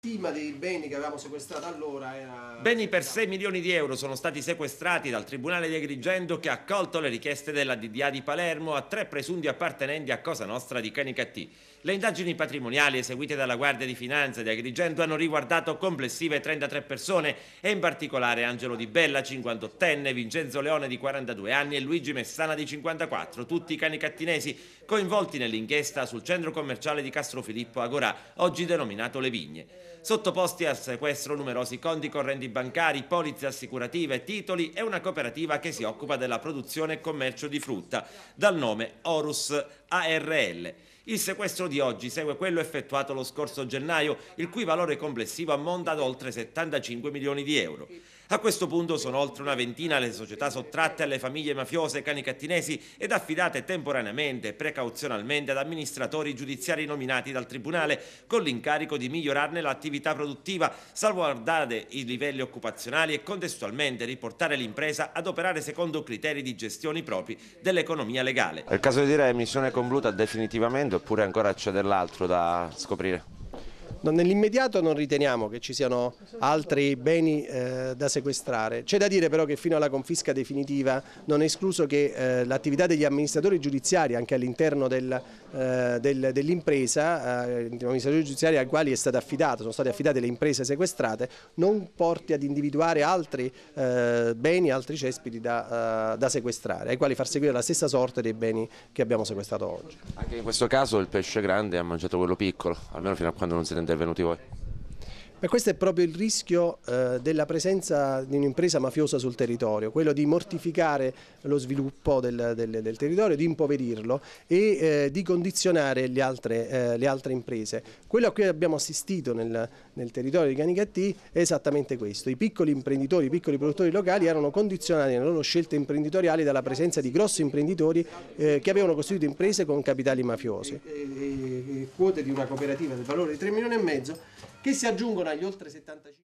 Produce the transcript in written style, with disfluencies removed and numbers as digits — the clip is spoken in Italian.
stima dei beni che avevamo sequestrato allora era... Beni per 6 milioni di euro sono stati sequestrati dal Tribunale di Agrigento, che ha accolto le richieste della DDA di Palermo a 3 presunti appartenenti a Cosa Nostra di Canicattì. Le indagini patrimoniali eseguite dalla Guardia di Finanza di Agrigento hanno riguardato complessive 33 persone e in particolare Angelo Di Bella, 58enne, Vincenzo Leone di 42 anni e Luigi Messana di 54, tutti canicattinesi coinvolti nell'inchiesta sul centro commerciale di Castrofilippo Agorà, oggi denominato Le Vigne. Sottoposti al sequestro numerosi conti correnti bancari, polizze assicurative, titoli e una cooperativa che si occupa della produzione e commercio di frutta, dal nome Orus ARL. Il sequestro di oggi segue quello effettuato lo scorso gennaio, il cui valore complessivo ammonta ad oltre 75 milioni di euro. A questo punto sono oltre una ventina le società sottratte alle famiglie mafiose canicattinesi ed affidate temporaneamente e precauzionalmente ad amministratori giudiziari nominati dal Tribunale, con l'incarico di migliorarne l'attività produttiva, salvaguardare i livelli occupazionali e contestualmente riportare l'impresa ad operare secondo criteri di gestione propri dell'economia legale. È il caso di dire missione conclusa definitivamente oppure ancora c'è dell'altro da scoprire? Nell'immediato non riteniamo che ci siano altri beni da sequestrare. C'è da dire però che fino alla confisca definitiva non è escluso che l'attività degli amministratori giudiziari anche all'interno dell'impresa, amministratori giudiziari ai quali sono state affidate le imprese sequestrate, non porti ad individuare altri beni, altri cespiti da sequestrare, ai quali far seguire la stessa sorte dei beni che abbiamo sequestrato oggi. Anche in questo caso il pesce grande ha mangiato quello piccolo, almeno fino a quando non siete intervenuti voi. E questo è proprio il rischio della presenza di un'impresa mafiosa sul territorio, quello di mortificare lo sviluppo del territorio, di impoverirlo e di condizionare le altre imprese. Quello a cui abbiamo assistito nel territorio di Canicattì è esattamente questo. I piccoli imprenditori, i piccoli produttori locali erano condizionati nelle loro scelte imprenditoriali dalla presenza di grossi imprenditori che avevano costituito imprese con capitali mafiosi. Quote di una cooperativa del valore di 3,5 milioni che si aggiungono agli oltre 75.